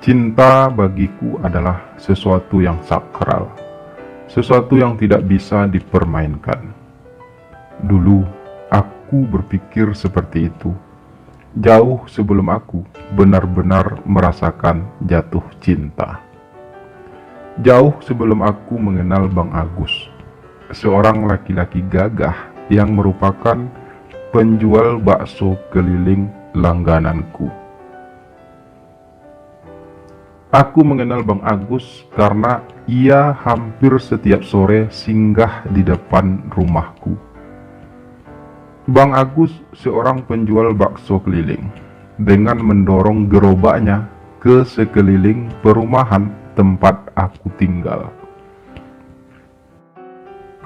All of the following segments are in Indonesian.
Cinta bagiku adalah sesuatu yang sakral, sesuatu yang tidak bisa dipermainkan. Dulu, aku berpikir seperti itu, jauh sebelum aku benar-benar merasakan jatuh cinta. Jauh sebelum aku mengenal Bang Agus, seorang laki-laki gagah yang merupakan penjual bakso keliling langgananku. Aku mengenal Bang Agus karena ia hampir setiap sore singgah di depan rumahku. Bang Agus seorang penjual bakso keliling, dengan mendorong gerobaknya ke sekeliling perumahan tempat aku tinggal.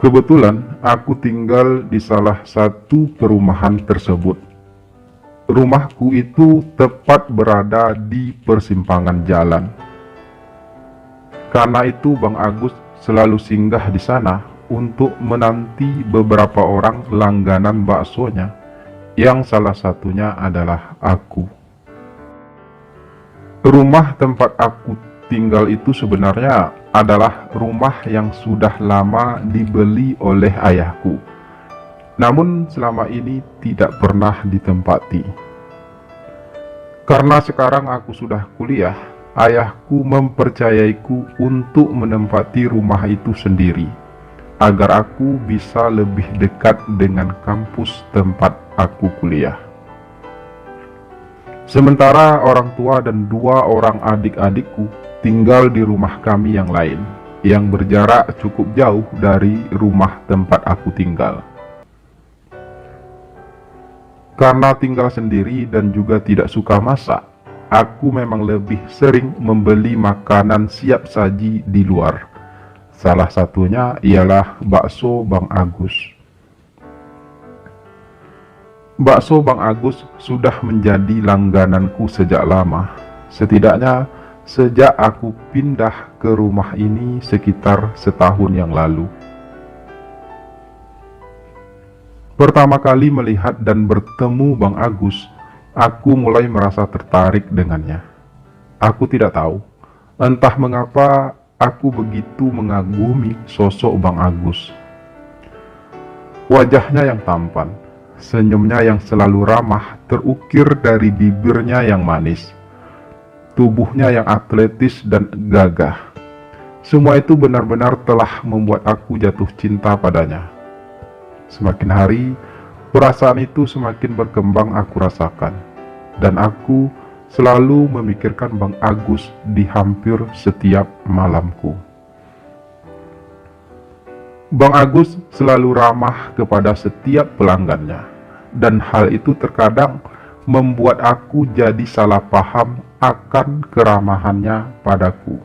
Kebetulan aku tinggal di salah satu perumahan tersebut. Rumahku itu tepat berada di persimpangan jalan. Karena itu Bang Agus selalu singgah di sana untuk menanti beberapa orang langganan baksonya, yang salah satunya adalah aku. Rumah tempat aku tinggal itu sebenarnya adalah rumah yang sudah lama dibeli oleh ayahku, namun selama ini tidak pernah ditempati. Karena sekarang aku sudah kuliah, ayahku mempercayaiku untuk menempati rumah itu sendiri, agar aku bisa lebih dekat dengan kampus tempat aku kuliah. Sementara orang tua dan 2 orang adik-adikku tinggal di rumah kami yang lain, yang berjarak cukup jauh dari rumah tempat aku tinggal. Karena tinggal sendiri dan juga tidak suka masak, aku memang lebih sering membeli makanan siap saji di luar. Salah satunya ialah bakso Bang Agus. Bakso Bang Agus sudah menjadi langgananku sejak lama, setidaknya sejak aku pindah ke rumah ini sekitar setahun yang lalu. Pertama kali melihat dan bertemu Bang Agus, aku mulai merasa tertarik dengannya. Aku tidak tahu, entah mengapa aku begitu mengagumi sosok Bang Agus. Wajahnya yang tampan, senyumnya yang selalu ramah terukir dari bibirnya yang manis, tubuhnya yang atletis dan gagah. Semua itu benar-benar telah membuat aku jatuh cinta padanya. Semakin hari, perasaan itu semakin berkembang aku rasakan, dan aku selalu memikirkan Bang Agus di hampir setiap malamku. Bang Agus selalu ramah kepada setiap pelanggannya, dan hal itu terkadang membuat aku jadi salah paham akan keramahannya padaku.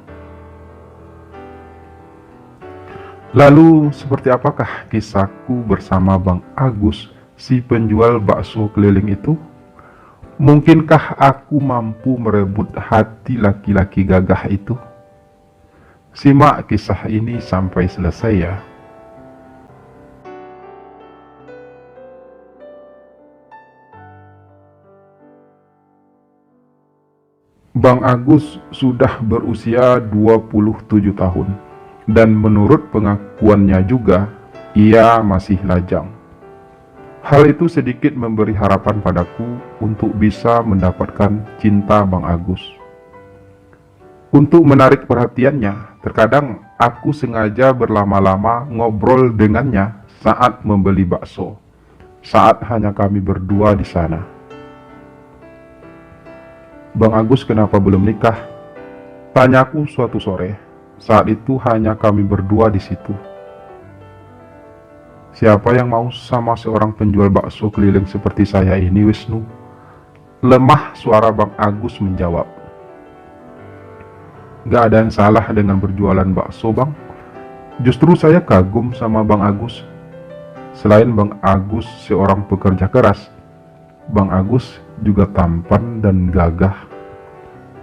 Lalu, seperti apakah kisahku bersama Bang Agus, si penjual bakso keliling itu? Mungkinkah aku mampu merebut hati laki-laki gagah itu? Simak kisah ini sampai selesai ya. Bang Agus sudah berusia 27 tahun. Dan menurut pengakuannya juga, ia masih lajang. Hal itu sedikit memberi harapan padaku untuk bisa mendapatkan cinta Bang Agus. Untuk menarik perhatiannya, terkadang aku sengaja berlama-lama ngobrol dengannya saat membeli bakso, saat hanya kami berdua di sana. Bang Agus kenapa belum nikah? Tanyaku suatu sore. Saat itu hanya kami berdua di situ. Siapa yang mau sama seorang penjual bakso keliling seperti saya ini, Wisnu? Lemah suara Bang Agus menjawab. Gak ada yang salah dengan berjualan bakso, Bang. Justru saya kagum sama Bang Agus. Selain Bang Agus seorang pekerja keras, Bang Agus juga tampan dan gagah.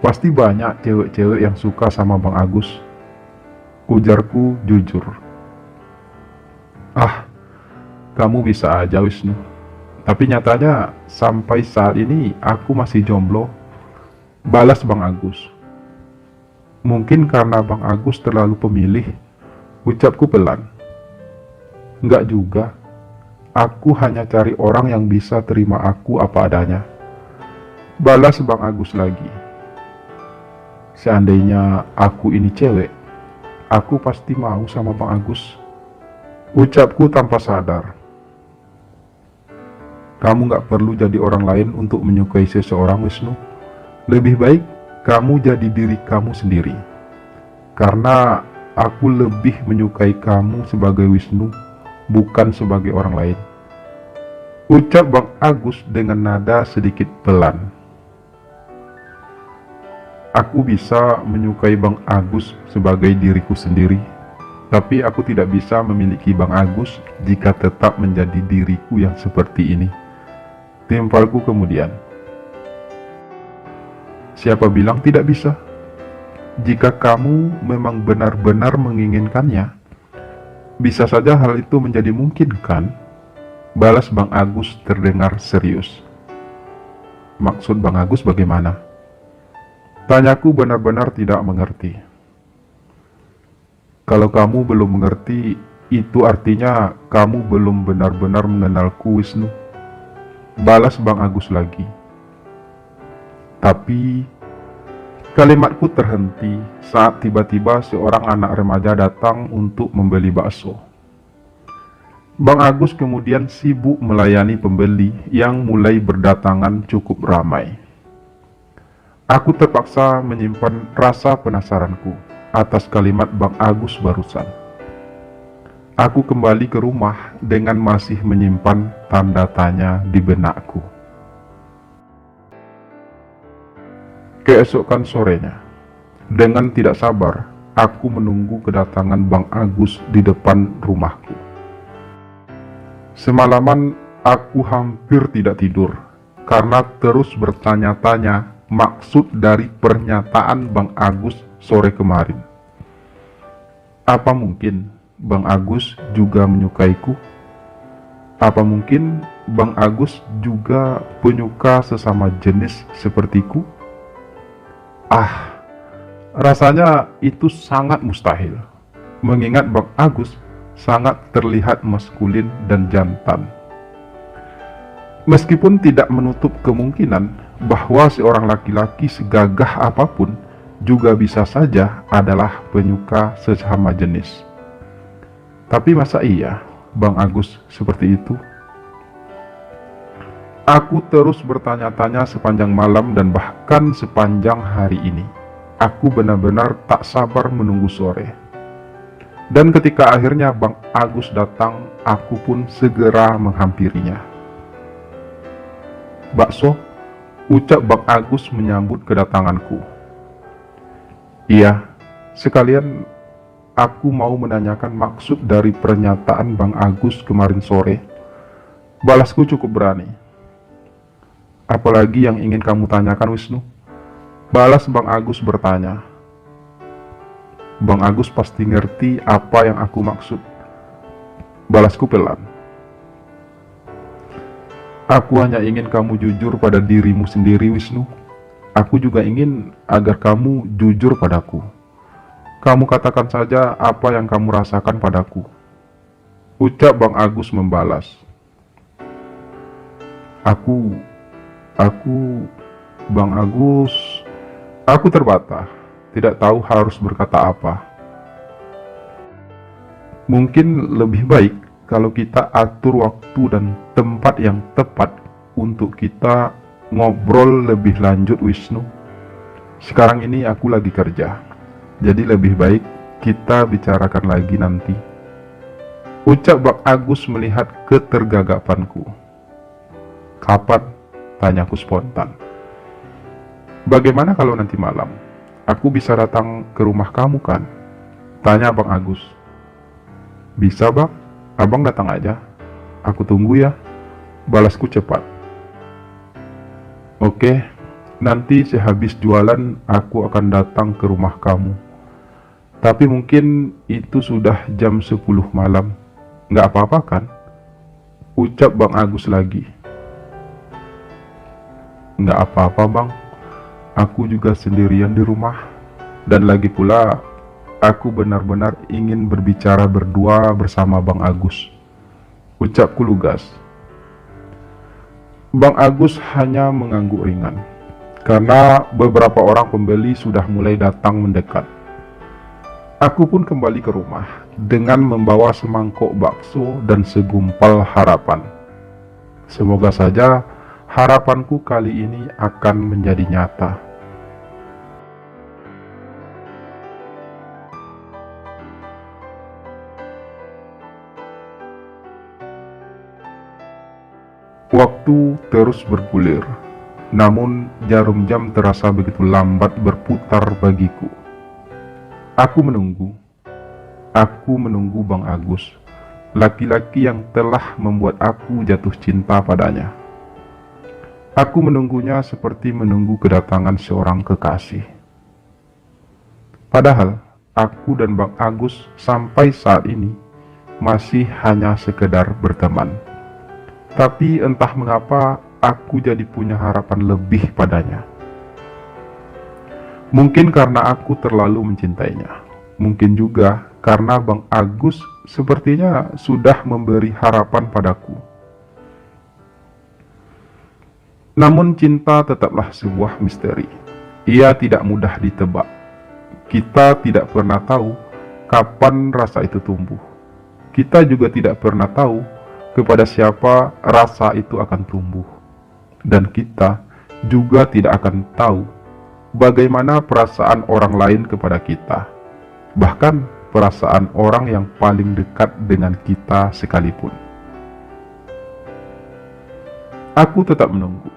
Pasti banyak cewek-cewek yang suka sama Bang Agus. Ujarku jujur. Ah, kamu bisa aja Wisnu. Tapi nyatanya sampai saat ini aku masih jomblo. Balas Bang Agus. Mungkin karena Bang Agus terlalu pemilih, ucapku pelan. Enggak juga. Aku hanya cari orang yang bisa terima aku apa adanya. Balas Bang Agus lagi. Seandainya aku ini cewek, aku pasti mau sama Bang Agus. Ucapku tanpa sadar. Kamu gak perlu jadi orang lain untuk menyukai seseorang, Wisnu. Lebih baik kamu jadi diri kamu sendiri. Karena aku lebih menyukai kamu sebagai Wisnu, bukan sebagai orang lain. Ucap Bang Agus dengan nada sedikit pelan. Aku bisa menyukai Bang Agus sebagai diriku sendiri, tapi aku tidak bisa memiliki Bang Agus jika tetap menjadi diriku yang seperti ini. Timpalku kemudian. Siapa bilang tidak bisa? Jika kamu memang benar-benar menginginkannya, bisa saja hal itu menjadi mungkin, kan? Balas Bang Agus terdengar serius. Maksud Bang Agus bagaimana? Tanyaku benar-benar tidak mengerti. Kalau kamu belum mengerti, itu artinya kamu belum benar-benar mengenalku, Wisnu. Balas Bang Agus lagi. Tapi kalimatku terhenti saat tiba-tiba seorang anak remaja datang untuk membeli bakso. Bang Agus kemudian sibuk melayani pembeli yang mulai berdatangan cukup ramai. Aku terpaksa menyimpan rasa penasaranku atas kalimat Bang Agus barusan. Aku kembali ke rumah dengan masih menyimpan tanda tanya di benakku. Keesokan sorenya, dengan tidak sabar, aku menunggu kedatangan Bang Agus di depan rumahku. Semalaman aku hampir tidak tidur karena terus bertanya-tanya maksud dari pernyataan Bang Agus sore kemarin. Apa mungkin Bang Agus juga menyukaiku? Apa mungkin Bang Agus juga penyuka sesama jenis sepertiku? Rasanya itu sangat mustahil, mengingat Bang Agus sangat terlihat maskulin dan jantan. Meskipun tidak menutup kemungkinan bahwa seorang laki-laki segagah apapun juga bisa saja adalah penyuka sesama jenis. Tapi masa iya Bang Agus seperti itu? Aku terus bertanya-tanya sepanjang malam dan bahkan sepanjang hari ini. Aku benar-benar tak sabar menunggu sore. Dan ketika akhirnya Bang Agus datang, aku pun segera menghampirinya. Bakso, ucap Bang Agus menyambut kedatanganku. Iya, sekalian aku mau menanyakan maksud dari pernyataan Bang Agus kemarin sore. Balasku cukup berani. Apalagi yang ingin kamu tanyakan, Wisnu? Balas Bang Agus bertanya. Bang Agus pasti ngerti apa yang aku maksud. Balasku pelan. Aku hanya ingin kamu jujur pada dirimu sendiri, Wisnu. Aku juga ingin agar kamu jujur padaku. Kamu katakan saja apa yang kamu rasakan padaku. Ucap Bang Agus membalas. Bang Agus, aku terbata, tidak tahu harus berkata apa. Mungkin lebih baik kalau kita atur waktu dan tempat yang tepat untuk kita ngobrol lebih lanjut, Wisnu. Sekarang ini aku lagi kerja, jadi lebih baik kita bicarakan lagi nanti. Ucap Bang Agus melihat ketergagapanku. Kapan? Tanyaku spontan. Bagaimana kalau nanti malam? Aku bisa datang ke rumah kamu, kan? Tanya Bang Agus. Bisa, Bang. Abang datang aja. Aku tunggu ya. Balasku cepat. Oke, nanti sehabis jualan aku akan datang ke rumah kamu. Tapi mungkin itu sudah jam 10 malam. Nggak apa-apa kan? Ucap Bang Agus lagi. Nggak apa-apa, Bang. Aku juga sendirian di rumah. Dan lagi pula, aku benar-benar ingin berbicara berdua bersama Bang Agus, ucapku lugas. Bang Agus hanya mengangguk ringan, karena beberapa orang pembeli sudah mulai datang mendekat. Aku pun kembali ke rumah dengan membawa semangkok bakso dan segumpal harapan. Semoga saja harapanku kali ini akan menjadi nyata. Waktu terus bergulir, namun jarum jam terasa begitu lambat berputar bagiku. Aku menunggu Bang Agus, laki-laki yang telah membuat aku jatuh cinta padanya. Aku menunggunya seperti menunggu kedatangan seorang kekasih. Padahal, aku dan Bang Agus sampai saat ini masih hanya sekedar berteman. Tapi entah mengapa aku jadi punya harapan lebih padanya. Mungkin karena aku terlalu mencintainya. Mungkin juga karena Bang Agus sepertinya sudah memberi harapan padaku. Namun cinta tetaplah sebuah misteri. Ia tidak mudah ditebak. Kita tidak pernah tahu kapan rasa itu tumbuh. Kita juga tidak pernah tahu kepada siapa rasa itu akan tumbuh. Dan kita juga tidak akan tahu bagaimana perasaan orang lain kepada kita. Bahkan perasaan orang yang paling dekat dengan kita sekalipun. Aku tetap menunggu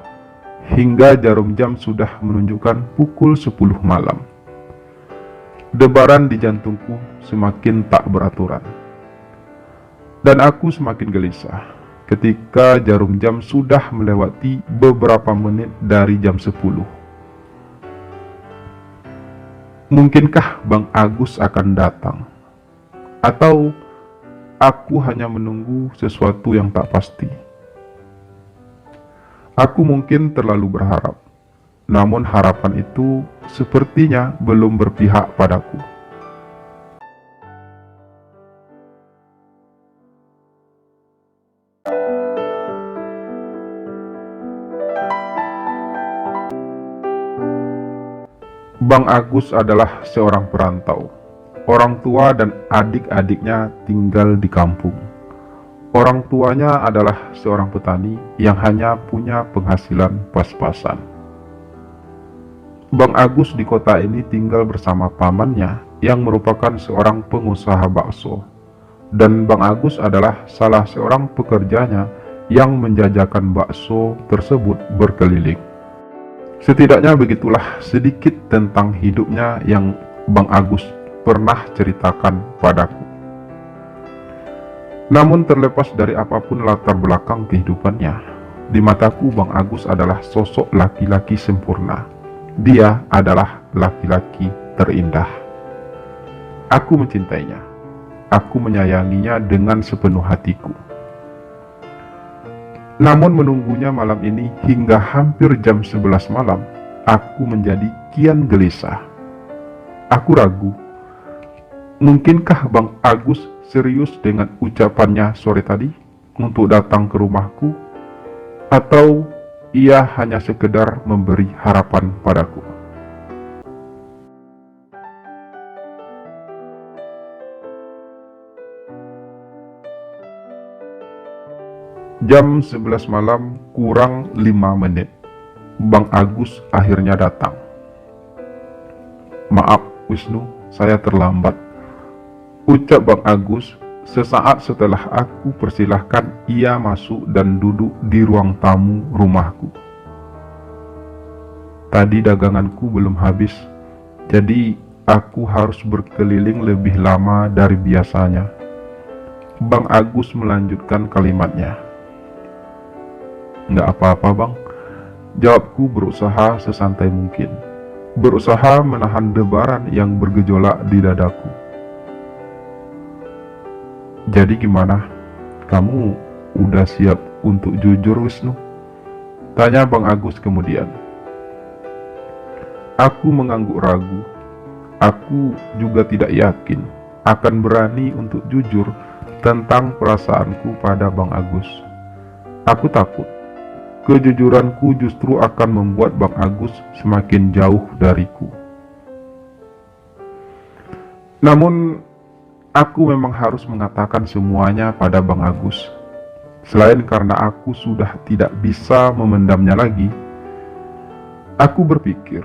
hingga jarum jam sudah menunjukkan pukul 10 malam. Debaran di jantungku semakin tak beraturan. Dan aku semakin gelisah ketika jarum jam sudah melewati beberapa menit dari jam 10. Mungkinkah Bang Agus akan datang? Atau aku hanya menunggu sesuatu yang tak pasti? Aku mungkin terlalu berharap, namun harapan itu sepertinya belum berpihak padaku. Bang Agus adalah seorang perantau. Orang tua dan adik-adiknya tinggal di kampung. Orang tuanya adalah seorang petani yang hanya punya penghasilan pas-pasan. Bang Agus di kota ini tinggal bersama pamannya yang merupakan seorang pengusaha bakso. Dan Bang Agus adalah salah seorang pekerjanya yang menjajakan bakso tersebut berkeliling. Setidaknya begitulah sedikit tentang hidupnya yang Bang Agus pernah ceritakan padaku. Namun terlepas dari apapun latar belakang kehidupannya, di mataku Bang Agus adalah sosok laki-laki sempurna. Dia adalah laki-laki terindah. Aku mencintainya. Aku menyayanginya dengan sepenuh hatiku. Namun menunggunya malam ini hingga hampir jam 11 malam, aku menjadi kian gelisah. Aku ragu, mungkinkah Bang Agus serius dengan ucapannya sore tadi untuk datang ke rumahku? Atau ia hanya sekedar memberi harapan padaku? Jam 11 malam kurang 5 menit, Bang Agus akhirnya datang. "Maaf Wisnu, saya terlambat," ucap Bang Agus sesaat setelah aku persilahkan ia masuk dan duduk di ruang tamu rumahku. "Tadi daganganku belum habis, jadi aku harus berkeliling lebih lama dari biasanya," Bang Agus melanjutkan kalimatnya. "Nggak apa-apa Bang," jawabku berusaha sesantai mungkin, berusaha menahan debaran yang bergejolak di dadaku. "Jadi gimana? Kamu udah siap untuk jujur Wisnu?" tanya Bang Agus kemudian. Aku mengangguk ragu. Aku juga tidak yakin akan berani untuk jujur tentang perasaanku pada Bang Agus. Aku takut kejujuranku justru akan membuat Bang Agus semakin jauh dariku. Namun, aku memang harus mengatakan semuanya pada Bang Agus. Selain karena aku sudah tidak bisa memendamnya lagi, aku berpikir,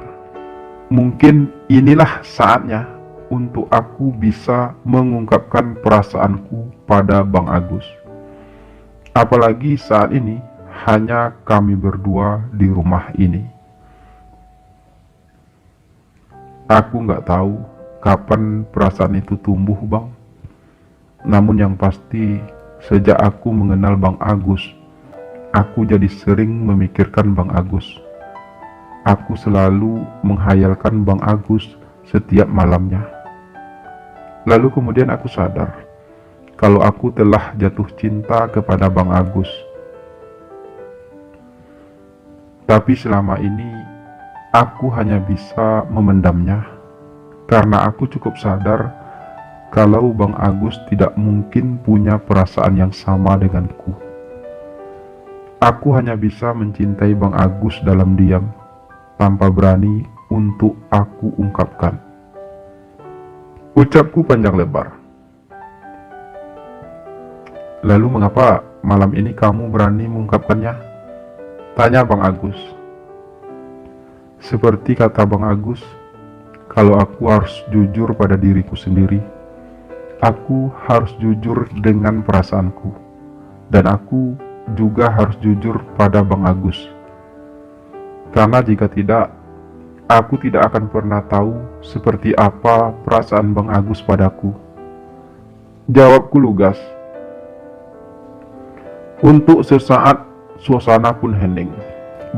mungkin inilah saatnya untuk aku bisa mengungkapkan perasaanku pada Bang Agus. Apalagi saat ini hanya kami berdua di rumah ini. Aku nggak tahu kapan perasaan itu tumbuh, Bang. Namun yang pasti, sejak aku mengenal Bang Agus, aku jadi sering memikirkan Bang Agus. Aku selalu menghayalkan Bang Agus setiap malamnya. Lalu kemudian aku sadar kalau aku telah jatuh cinta kepada Bang Agus. Tapi selama ini aku hanya bisa memendamnya karena aku cukup sadar kalau Bang Agus tidak mungkin punya perasaan yang sama denganku. Aku hanya bisa mencintai Bang Agus dalam diam, tanpa berani untuk aku ungkapkan. Ucapku panjang lebar. Lalu mengapa malam ini kamu berani mengungkapkannya? Tanya Bang Agus. Seperti kata Bang Agus, kalau aku harus jujur pada diriku sendiri, aku harus jujur dengan perasaanku, dan aku juga harus jujur pada Bang Agus. Karena jika tidak, aku tidak akan pernah tahu seperti apa perasaan Bang Agus padaku. Jawabku lugas. Untuk sesaat suasana pun hening.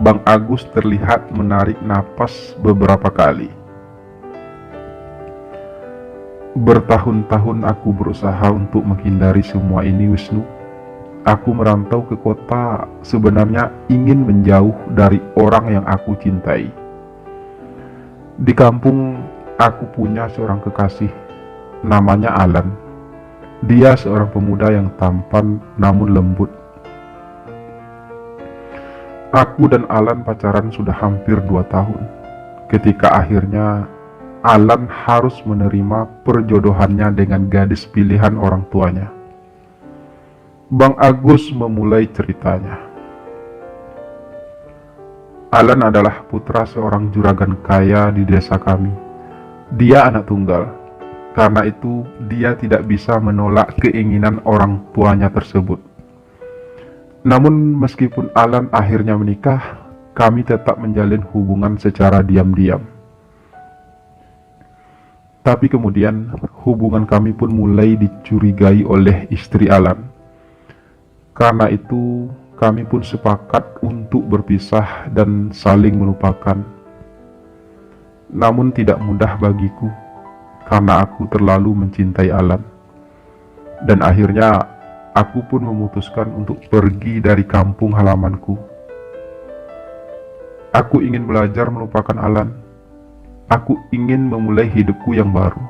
Bang Agus terlihat menarik napas beberapa kali. Bertahun-tahun aku berusaha untuk menghindari semua ini, Wisnu. Aku merantau ke kota sebenarnya ingin menjauh dari orang yang aku cintai. Di kampung aku punya seorang kekasih, namanya Alan. Dia seorang pemuda yang tampan namun lembut. Aku dan Alan pacaran sudah hampir 2 tahun. Ketika akhirnya Alan harus menerima perjodohannya dengan gadis pilihan orang tuanya. Bang Agus memulai ceritanya. Alan adalah putra seorang juragan kaya di desa kami. Dia anak tunggal. Karena itu, dia tidak bisa menolak keinginan orang tuanya tersebut. Namun, meskipun Alan akhirnya menikah, kami tetap menjalin hubungan secara diam-diam. Tapi kemudian hubungan kami pun mulai dicurigai oleh istri Alan. Karena itu kami pun sepakat untuk berpisah dan saling melupakan. Namun tidak mudah bagiku karena aku terlalu mencintai Alan. Dan akhirnya aku pun memutuskan untuk pergi dari kampung halamanku. Aku ingin belajar melupakan Alan. Aku ingin memulai hidupku yang baru.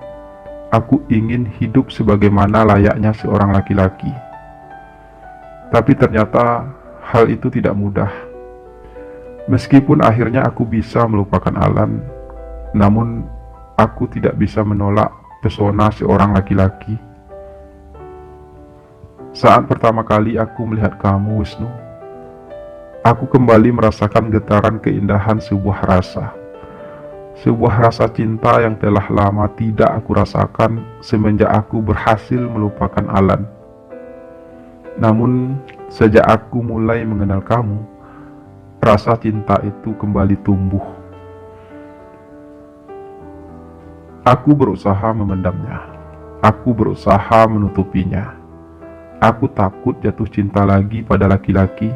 Aku ingin hidup sebagaimana layaknya seorang laki-laki. Tapi ternyata hal itu tidak mudah. Meskipun akhirnya aku bisa melupakan Alan, namun aku tidak bisa menolak pesona seorang laki-laki. Saat pertama kali aku melihat kamu, Wisnu, aku kembali merasakan getaran keindahan sebuah rasa. Sebuah rasa cinta yang telah lama tidak aku rasakan semenjak aku berhasil melupakan Alan. Namun, sejak aku mulai mengenal kamu, rasa cinta itu kembali tumbuh. Aku berusaha memendamnya. Aku berusaha menutupinya. Aku takut jatuh cinta lagi pada laki-laki,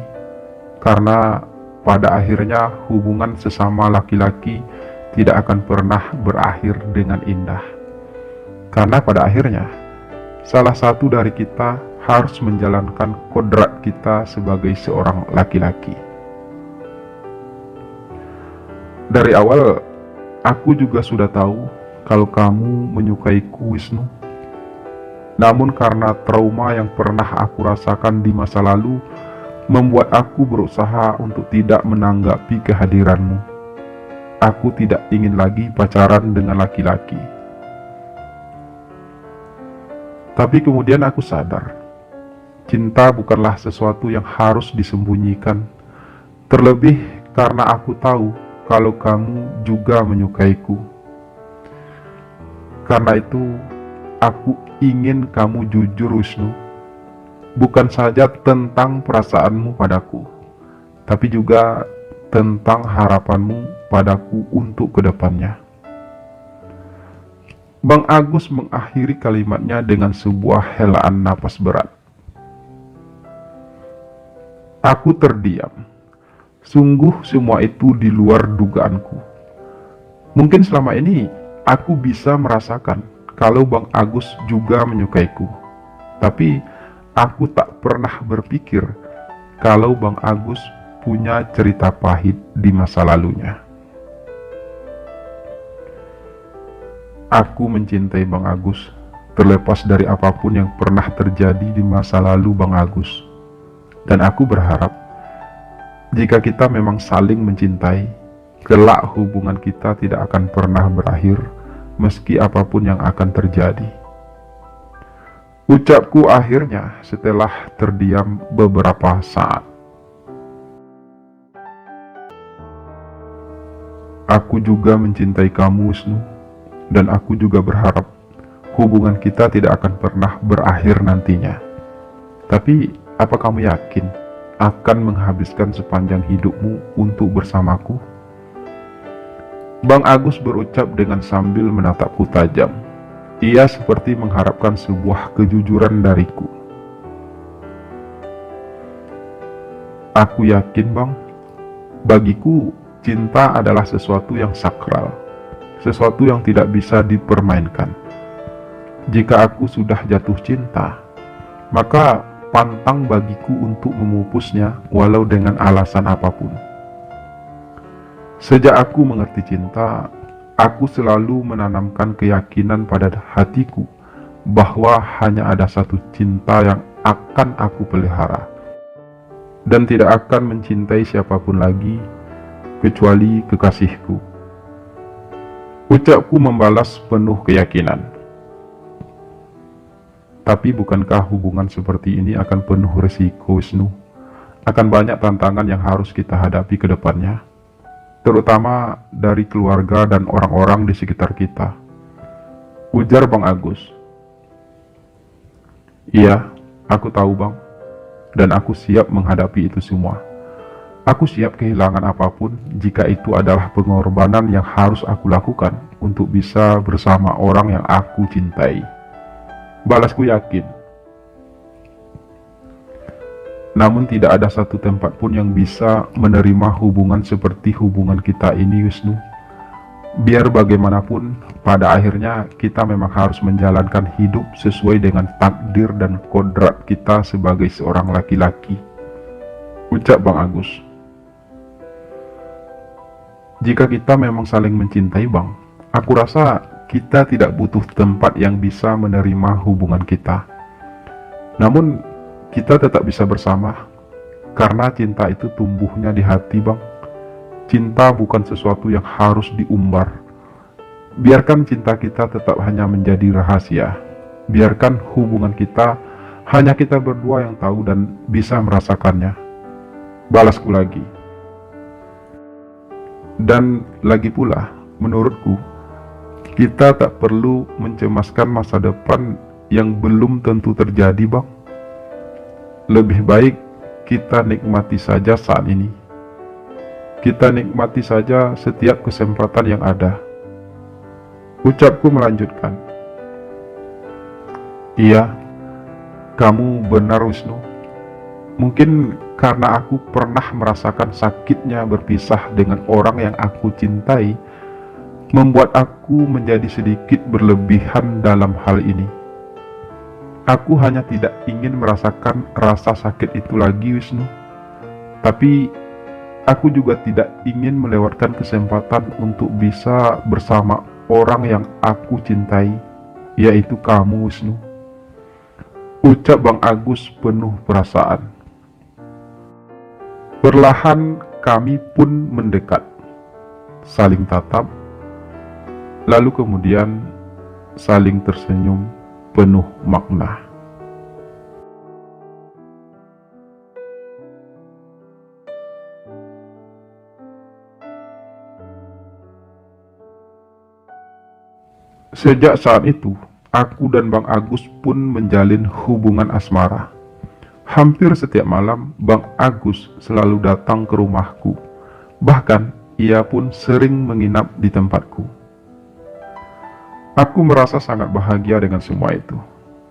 karena pada akhirnya hubungan sesama laki-laki tidak akan pernah berakhir dengan indah. Karena pada akhirnya, salah satu dari kita harus menjalankan kodrat kita sebagai seorang laki-laki. Dari awal, aku juga sudah tahu kalau kamu menyukaiku, Wisnu. Namun karena trauma yang pernah aku rasakan di masa lalu, membuat aku berusaha untuk tidak menanggapi kehadiranmu. Aku tidak ingin lagi pacaran dengan laki-laki. Tapi kemudian aku sadar, cinta bukanlah sesuatu yang harus disembunyikan. Terlebih karena aku tahu kalau kamu juga menyukaiku. Karena itu, aku ingin kamu jujur, Wisnu. Bukan saja tentang perasaanmu padaku, tapi juga tentang harapanmu padaku untuk kedepannya. Bang Agus mengakhiri kalimatnya dengan sebuah helaan napas berat. Aku terdiam. Sungguh semua itu di luar dugaanku. Mungkin selama ini aku bisa merasakan kalau Bang Agus juga menyukaiku. Tapi aku tak pernah berpikir kalau Bang Agus punya cerita pahit di masa lalunya. Aku mencintai Bang Agus, terlepas dari apapun yang pernah terjadi di masa lalu Bang Agus. Dan aku berharap, jika kita memang saling mencintai, kelak hubungan kita tidak akan pernah berakhir, meski apapun yang akan terjadi. Ucapku akhirnya setelah terdiam beberapa saat. Aku juga mencintai kamu, Wisnu, dan aku juga berharap hubungan kita tidak akan pernah berakhir nantinya. Tapi, apa kamu yakin akan menghabiskan sepanjang hidupmu untuk bersamaku? Bang Agus berucap dengan sambil menatapku tajam. Ia seperti mengharapkan sebuah kejujuran dariku. Aku yakin, Bang. Bagiku, cinta adalah sesuatu yang sakral, sesuatu yang tidak bisa dipermainkan. Jika aku sudah jatuh cinta, maka pantang bagiku untuk memupusnya walau dengan alasan apapun. Sejak aku mengerti cinta, aku selalu menanamkan keyakinan pada hatiku bahwa hanya ada satu cinta yang akan aku pelihara, dan tidak akan mencintai siapapun lagi kecuali kekasihku. Ucapku membalas penuh keyakinan. Tapi bukankah hubungan seperti ini akan penuh risiko, Wisnu? Akan banyak tantangan yang harus kita hadapi ke depannya, terutama dari keluarga dan orang-orang di sekitar kita. Ujar Bang Agus. Iya, aku tahu, Bang. Dan aku siap menghadapi itu semua. Aku siap kehilangan apapun jika itu adalah pengorbanan yang harus aku lakukan untuk bisa bersama orang yang aku cintai. Balasku yakin. Namun tidak ada satu tempat pun yang bisa menerima hubungan seperti hubungan kita ini, Wisnu. Biar bagaimanapun, pada akhirnya kita memang harus menjalankan hidup sesuai dengan takdir dan kodrat kita sebagai seorang laki-laki. Ucap Bang Agus. Jika kita memang saling mencintai, Bang, aku rasa kita tidak butuh tempat yang bisa menerima hubungan kita. Namun, kita tetap bisa bersama, karena cinta itu tumbuhnya di hati, Bang. Cinta bukan sesuatu yang harus diumbar. Biarkan cinta kita tetap hanya menjadi rahasia. Biarkan hubungan kita hanya kita berdua yang tahu dan bisa merasakannya. Balasku lagi. Dan lagi pula, menurutku, kita tak perlu mencemaskan masa depan yang belum tentu terjadi, Bang. Lebih baik kita nikmati saja saat ini. Kita nikmati saja setiap kesempatan yang ada. Ucapku melanjutkan. Iya, kamu benar, Wisnu. Mungkin karena aku pernah merasakan sakitnya berpisah dengan orang yang aku cintai, membuat aku menjadi sedikit berlebihan dalam hal ini. Aku hanya tidak ingin merasakan rasa sakit itu lagi, Wisnu. Tapi aku juga tidak ingin melewatkan kesempatan untuk bisa bersama orang yang aku cintai, yaitu kamu, Wisnu. Ucap Bang Agus penuh perasaan. Perlahan kami pun mendekat, saling tatap, lalu kemudian saling tersenyum penuh makna. Sejak saat itu, aku dan Bang Agus pun menjalin hubungan asmara. Hampir setiap malam, Bang Agus selalu datang ke rumahku. Bahkan, ia pun sering menginap di tempatku. Aku merasa sangat bahagia dengan semua itu.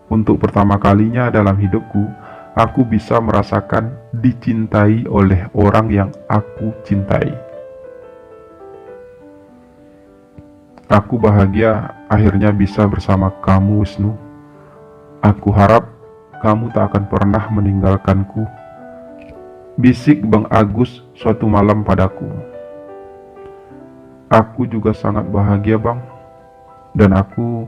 Untuk pertama kalinya dalam hidupku, aku bisa merasakan dicintai oleh orang yang aku cintai. Aku bahagia akhirnya bisa bersama kamu, Wisnu. Aku harap kamu tak akan pernah meninggalkanku, bisik Bang Agus suatu malam padaku. Aku juga sangat bahagia, Bang, dan aku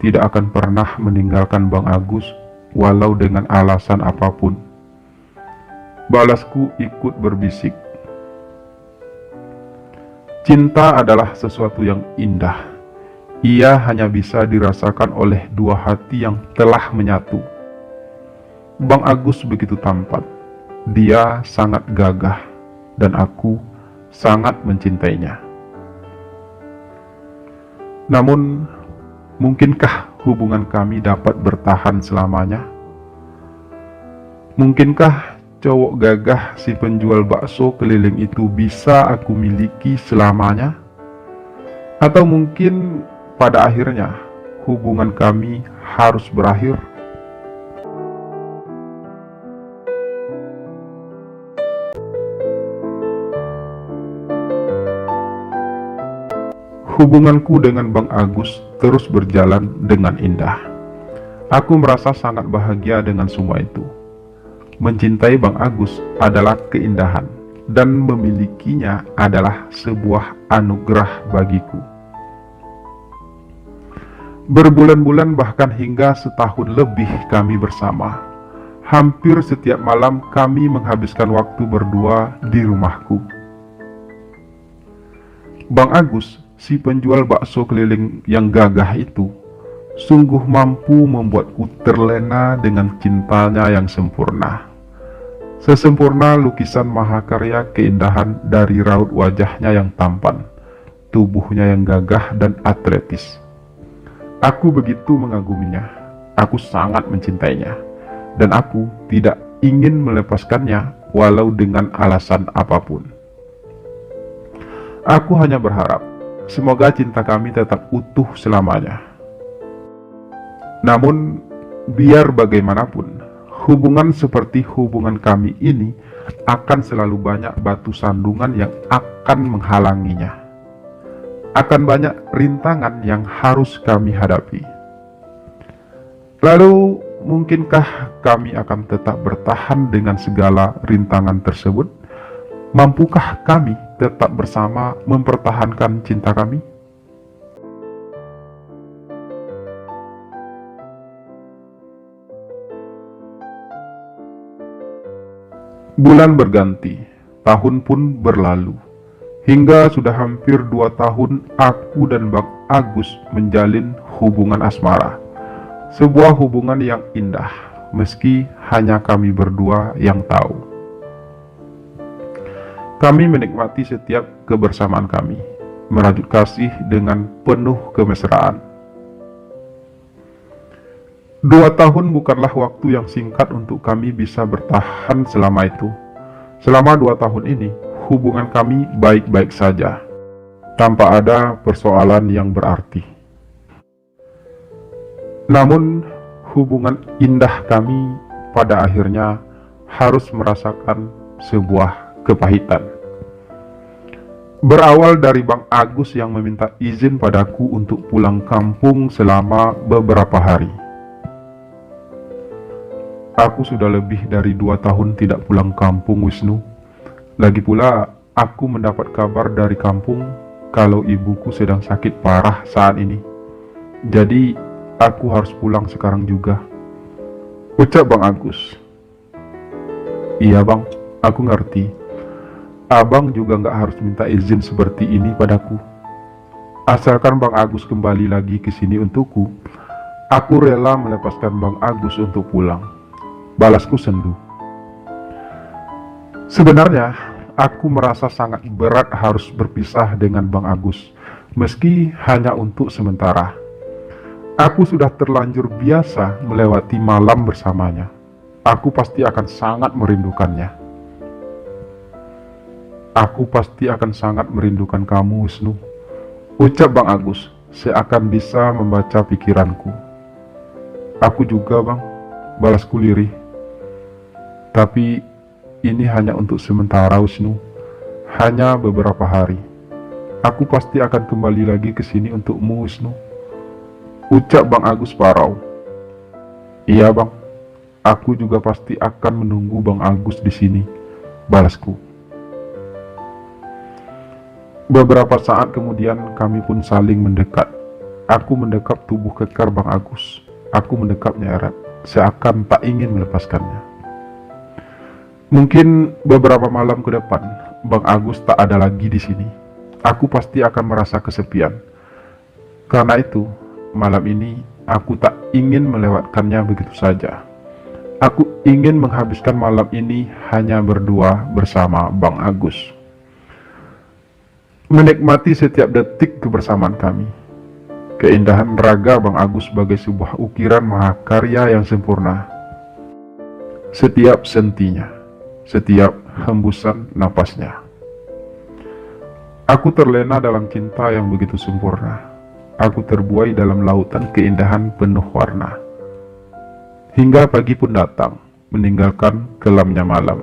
tidak akan pernah meninggalkan Bang Agus walau dengan alasan apapun. Balasku ikut berbisik. Cinta adalah sesuatu yang indah. Ia hanya bisa dirasakan oleh dua hati yang telah menyatu. Bang Agus begitu tampan. Dia sangat gagah dan aku sangat mencintainya. Namun, mungkinkah hubungan kami dapat bertahan selamanya? Mungkinkah cowok gagah si penjual bakso keliling itu bisa aku miliki selamanya? Atau mungkin pada akhirnya hubungan kami harus berakhir? Hubunganku dengan Bang Agus terus berjalan dengan indah. Aku merasa sangat bahagia dengan semua itu. Mencintai Bang Agus adalah keindahan, dan memilikinya adalah sebuah anugerah bagiku. Berbulan-bulan bahkan hingga setahun lebih kami bersama. Hampir setiap malam kami menghabiskan waktu berdua di rumahku. Bang Agus, si penjual bakso keliling yang gagah itu, sungguh mampu membuatku terlena dengan cintanya yang sempurna. Sesempurna lukisan mahakarya keindahan dari raut wajahnya yang tampan, tubuhnya yang gagah dan atletis. Aku begitu mengaguminya, aku sangat mencintainya, dan aku tidak ingin melepaskannya walau dengan alasan apapun. Aku hanya berharap semoga cinta kami tetap utuh selamanya. Namun, biar bagaimanapun, hubungan seperti hubungan kami ini akan selalu banyak batu sandungan yang akan menghalanginya. Akan banyak rintangan yang harus kami hadapi. Lalu, mungkinkah kami akan tetap bertahan dengan segala rintangan tersebut? Mampukah kami tetap bersama mempertahankan cinta kami? Bulan berganti, tahun pun berlalu. Hingga sudah hampir 2 tahun aku dan Bang Agus menjalin hubungan asmara. Sebuah hubungan yang indah, meski hanya kami berdua yang tahu. Kami menikmati setiap kebersamaan kami, merajut kasih dengan penuh kemesraan. 2 tahun bukanlah waktu yang singkat untuk kami bisa bertahan selama itu. Selama 2 tahun ini, hubungan kami baik-baik saja, tanpa ada persoalan yang berarti. Namun, hubungan indah kami pada akhirnya harus merasakan sebuah kepahitan. Berawal dari Bang Agus yang meminta izin padaku untuk pulang kampung selama beberapa hari. Aku sudah lebih dari 2 tahun tidak pulang kampung, Wisnu. Lagi pula, aku mendapat kabar dari kampung kalau ibuku sedang sakit parah saat ini. Jadi aku harus pulang sekarang juga, ucap Bang Agus. Iya bang, aku ngerti. Abang juga nggak harus minta izin seperti ini padaku. Asalkan Bang Agus kembali lagi ke sini untukku, aku rela melepaskan Bang Agus untuk pulang. Balasku sendu. Sebenarnya, aku merasa sangat berat harus berpisah dengan Bang Agus, meski hanya untuk sementara. Aku sudah terlanjur biasa melewati malam bersamanya. Aku pasti akan sangat merindukannya. Aku pasti akan sangat merindukan kamu, Wisnu, ucap Bang Agus, seakan bisa membaca pikiranku. Aku juga bang, balasku lirih. Tapi ini hanya untuk sementara, Wisnu. Hanya beberapa hari. Aku pasti akan kembali lagi ke sini untukmu, Wisnu, ucap Bang Agus parau. Iya bang, aku juga pasti akan menunggu Bang Agus di sini, balasku. Beberapa saat kemudian kami pun saling mendekat. Aku mendekap tubuh kekar Bang Agus. Aku mendekapnya erat, seakan tak ingin melepaskannya. Mungkin beberapa malam ke depan, Bang Agus tak ada lagi di sini. Aku pasti akan merasa kesepian. Karena itu, malam ini aku tak ingin melewatkannya begitu saja. Aku ingin menghabiskan malam ini hanya berdua bersama Bang Agus. Menikmati setiap detik kebersamaan kami. Keindahan raga Bang Agus sebagai sebuah ukiran mahakarya yang sempurna. Setiap sentinya, setiap hembusan napasnya. Aku terlena dalam cinta yang begitu sempurna. Aku terbuai dalam lautan keindahan penuh warna. Hingga pagi pun datang, meninggalkan kelamnya malam.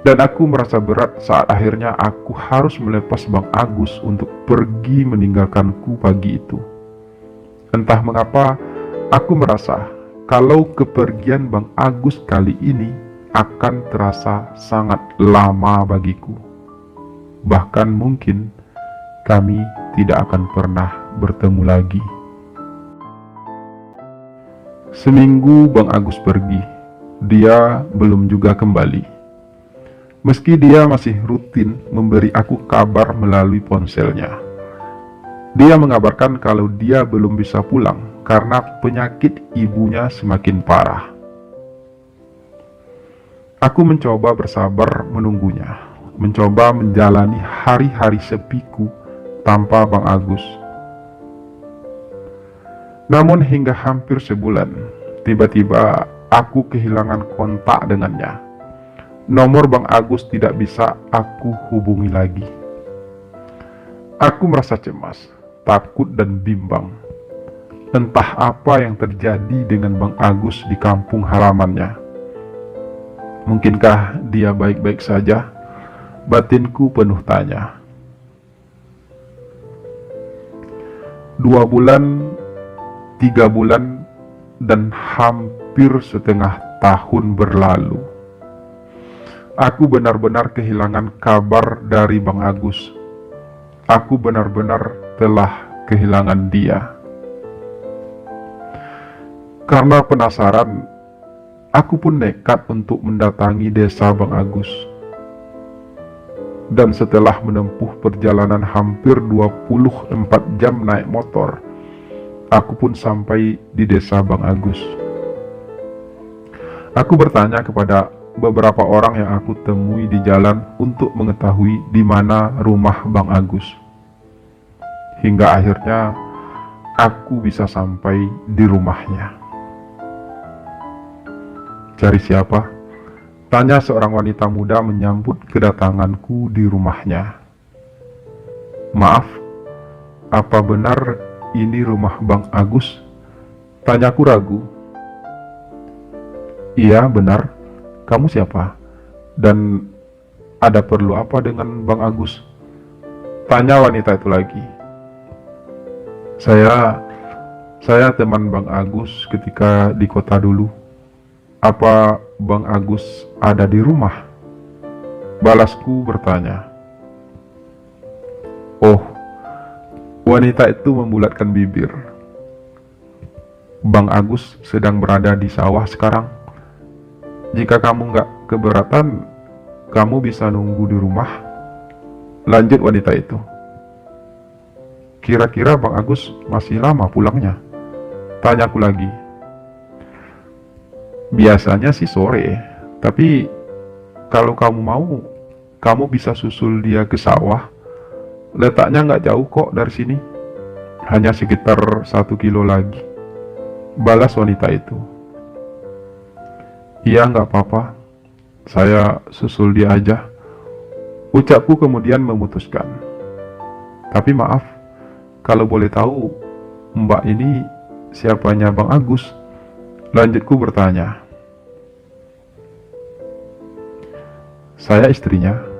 Dan aku merasa berat saat akhirnya aku harus melepas Bang Agus untuk pergi meninggalkanku pagi itu. Entah mengapa, aku merasa kalau kepergian Bang Agus kali ini akan terasa sangat lama bagiku. Bahkan mungkin kami tidak akan pernah bertemu lagi. Seminggu Bang Agus pergi, dia belum juga kembali. Meski dia masih rutin memberi aku kabar melalui ponselnya. Dia mengabarkan kalau dia belum bisa pulang karena penyakit ibunya semakin parah. Aku mencoba bersabar menunggunya, mencoba menjalani hari-hari sepiku tanpa Bang Agus. Namun hingga hampir sebulan, tiba-tiba aku kehilangan kontak dengannya. Nomor Bang Agus tidak bisa aku hubungi lagi. Aku merasa cemas, takut dan bimbang. Entah apa yang terjadi dengan Bang Agus di kampung halamannya. Mungkinkah dia baik-baik saja? Batinku penuh tanya. 2 bulan, 3 bulan, dan hampir setengah tahun berlalu. Aku benar-benar kehilangan kabar dari Bang Agus. Aku benar-benar telah kehilangan dia. Karena penasaran, aku pun nekat untuk mendatangi desa Bang Agus. Dan setelah menempuh perjalanan hampir 24 jam naik motor, aku pun sampai di desa Bang Agus. Aku bertanya kepada beberapa orang yang aku temui di jalan untuk mengetahui di mana rumah Bang Agus. Hingga akhirnya aku bisa sampai di rumahnya. Cari siapa? Tanya seorang wanita muda menyambut kedatanganku di rumahnya. Maaf, apa benar ini rumah Bang Agus? Tanyaku ragu. Iya benar. Kamu siapa? Dan ada perlu apa dengan Bang Agus? Tanya wanita itu lagi. Saya teman Bang Agus ketika di kota dulu. Apa Bang Agus ada di rumah? Balasku bertanya. Oh, wanita itu membulatkan bibir. Bang Agus sedang berada di sawah sekarang. Jika kamu nggak keberatan, kamu bisa nunggu di rumah. Lanjut wanita itu. Kira-kira Bang Agus masih lama pulangnya? Tanyaku lagi. Biasanya sih sore, tapi kalau kamu mau, kamu bisa susul dia ke sawah. Letaknya nggak jauh kok dari sini. Hanya sekitar 1 kilo lagi. Balas wanita itu. Iya, nggak apa-apa. Saya susul dia aja. Ucapku kemudian memutuskan. Tapi maaf, kalau boleh tahu, Mbak ini siapanya Bang Agus? Lanjutku bertanya. Saya istrinya.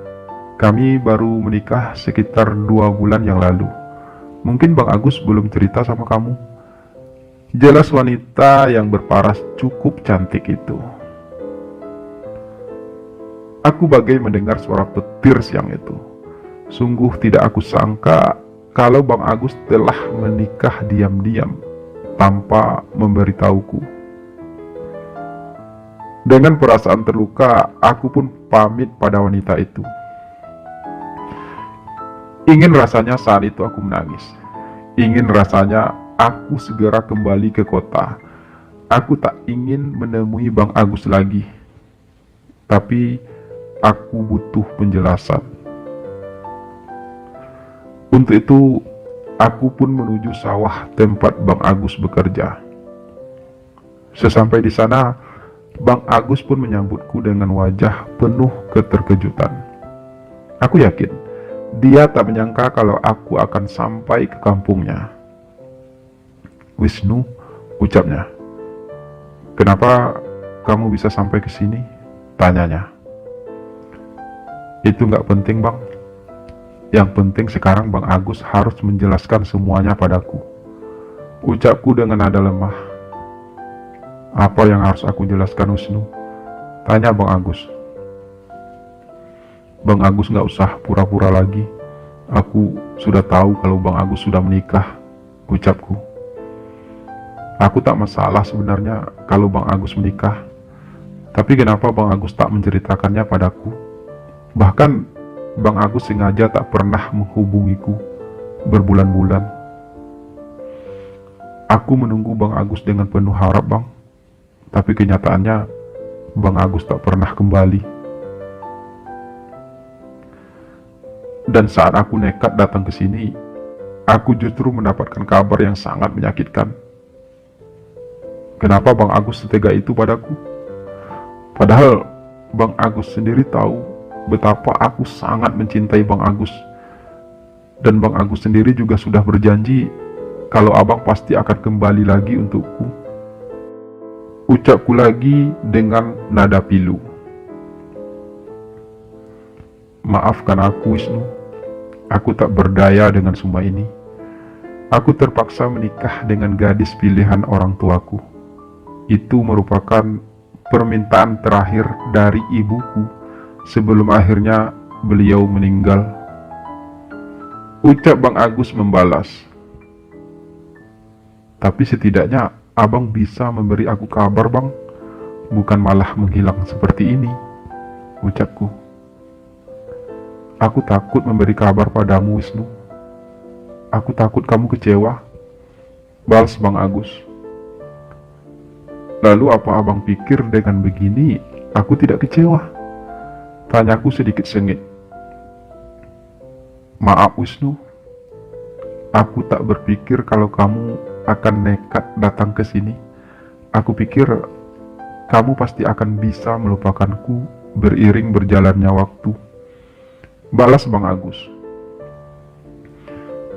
Kami baru menikah sekitar 2 bulan yang lalu. Mungkin Bang Agus belum cerita sama kamu. Jelas wanita yang berparas cukup cantik itu. Aku bagai mendengar suara petir siang itu. Sungguh tidak aku sangka kalau Bang Agus telah menikah diam-diam tanpa memberitahuku. Dengan perasaan terluka, aku pun pamit pada wanita itu. Ingin rasanya saat itu aku menangis. Ingin rasanya aku segera kembali ke kota. Aku tak ingin menemui Bang Agus lagi. Tapi aku butuh penjelasan. Untuk itu, aku pun menuju sawah tempat Bang Agus bekerja. Sesampai di sana, Bang Agus pun menyambutku dengan wajah penuh keterkejutan. Aku yakin dia tak menyangka kalau aku akan sampai ke kampungnya. Wisnu, ucapnya. Kenapa kamu bisa sampai ke sini? Tanyanya. Itu nggak penting, Bang. Yang penting sekarang Bang Agus harus menjelaskan semuanya padaku. Ucapku dengan nada lemah. Apa yang harus aku jelaskan, Wisnu? Tanya Bang Agus. Bang Agus nggak usah pura-pura lagi. Aku sudah tahu kalau Bang Agus sudah menikah, ucapku. Aku tak masalah sebenarnya kalau Bang Agus menikah. Tapi kenapa Bang Agus tak menceritakannya padaku? Bahkan Bang Agus sengaja tak pernah menghubungiku berbulan-bulan. Aku menunggu Bang Agus dengan penuh harap, Bang. Tapi kenyataannya Bang Agus tak pernah kembali. Dan saat aku nekat datang ke sini, aku justru mendapatkan kabar yang sangat menyakitkan. Kenapa Bang Agus setega itu padaku? Padahal Bang Agus sendiri tahu betapa aku sangat mencintai Bang Agus. Dan Bang Agus sendiri juga sudah berjanji kalau Abang pasti akan kembali lagi untukku. Ucapku lagi dengan nada pilu. Maafkan aku, Wisnu. Aku tak berdaya dengan semua ini. Aku terpaksa menikah dengan gadis pilihan orang tuaku. Itu merupakan permintaan terakhir dari ibuku sebelum akhirnya beliau meninggal. Ucap Bang Agus membalas. Tapi setidaknya Abang bisa memberi aku kabar, Bang. Bukan malah menghilang seperti ini, ucapku. Aku takut memberi kabar padamu, Wisnu. Aku takut kamu kecewa, balas Bang Agus. Lalu apa Abang pikir dengan begini aku tidak kecewa? Tanyaku sedikit sengit. Maaf, Wisnu. Aku tak berpikir kalau kamu akan nekat datang ke sini. Aku pikir kamu pasti akan bisa melupakanku beriring berjalannya waktu. Balas Bang Agus.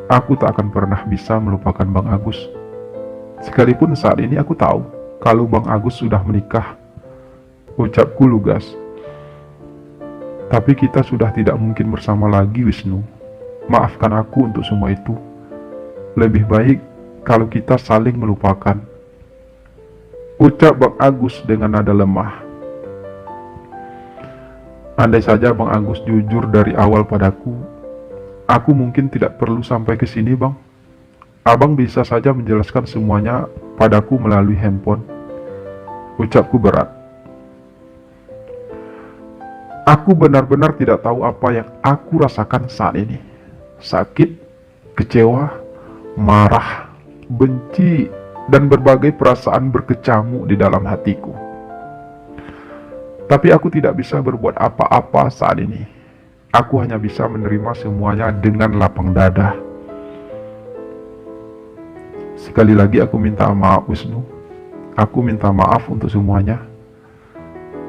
Aku tak akan pernah bisa melupakan Bang Agus. Sekalipun saat ini aku tahu kalau Bang Agus sudah menikah. Ucapku lugas. Tapi kita sudah tidak mungkin bersama lagi, Wisnu. Maafkan aku untuk semua itu. Lebih baik kalau kita saling melupakan. Ucap Bang Agus dengan nada lemah. Andai saja Bang Agus jujur dari awal padaku, Aku mungkin tidak perlu sampai ke sini, Bang. Abang bisa saja menjelaskan semuanya padaku melalui handphone. Ucapku berat. Aku benar-benar tidak tahu apa yang aku rasakan saat ini. Sakit, kecewa, marah, benci, dan berbagai perasaan berkecamuk di dalam hatiku. Tapi aku tidak bisa berbuat apa-apa saat ini. Aku hanya bisa menerima semuanya dengan lapang dada. Sekali lagi aku minta maaf, Wisnu. Aku minta maaf untuk semuanya.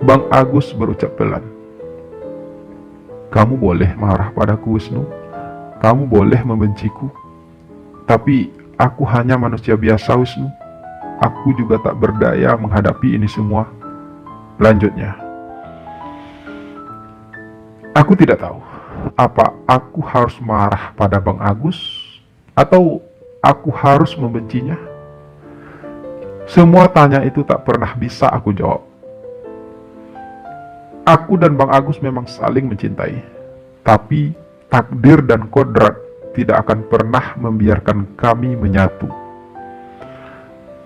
Bang Agus berucap pelan. Kamu boleh marah padaku, Wisnu. Kamu boleh membenciku. Tapi aku hanya manusia biasa, Wisnu. Aku juga tak berdaya menghadapi ini semua. Lanjutnya. Aku tidak tahu, apa aku harus marah pada Bang Agus atau aku harus membencinya? Semua tanya itu tak pernah bisa aku jawab. Aku dan Bang Agus memang saling mencintai, tapi takdir dan kodrat tidak akan pernah membiarkan kami menyatu.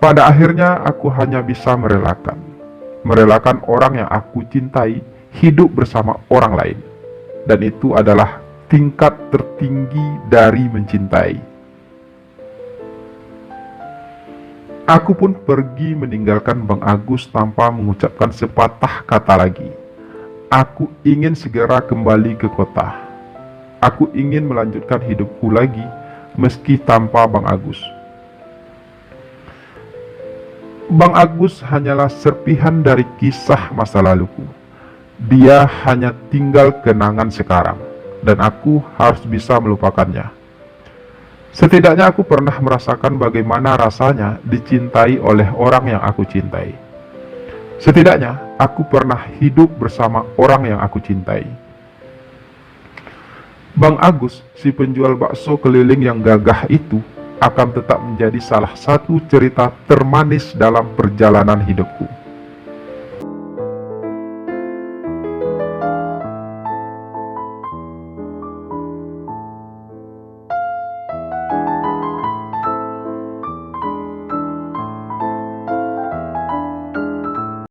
Pada akhirnya aku hanya bisa merelakan orang yang aku cintai hidup bersama orang lain. Dan itu adalah tingkat tertinggi dari mencintai. Aku pun pergi meninggalkan Bang Agus tanpa mengucapkan sepatah kata lagi. Aku ingin segera kembali ke kota. Aku ingin melanjutkan hidupku lagi meski tanpa Bang Agus. Bang Agus hanyalah serpihan dari kisah masa laluku. Dia hanya tinggal kenangan sekarang, dan aku harus bisa melupakannya. Setidaknya aku pernah merasakan bagaimana rasanya dicintai oleh orang yang aku cintai. Setidaknya aku pernah hidup bersama orang yang aku cintai. Bang Agus, si penjual bakso keliling yang gagah itu, akan tetap menjadi salah satu cerita termanis dalam perjalanan hidupku.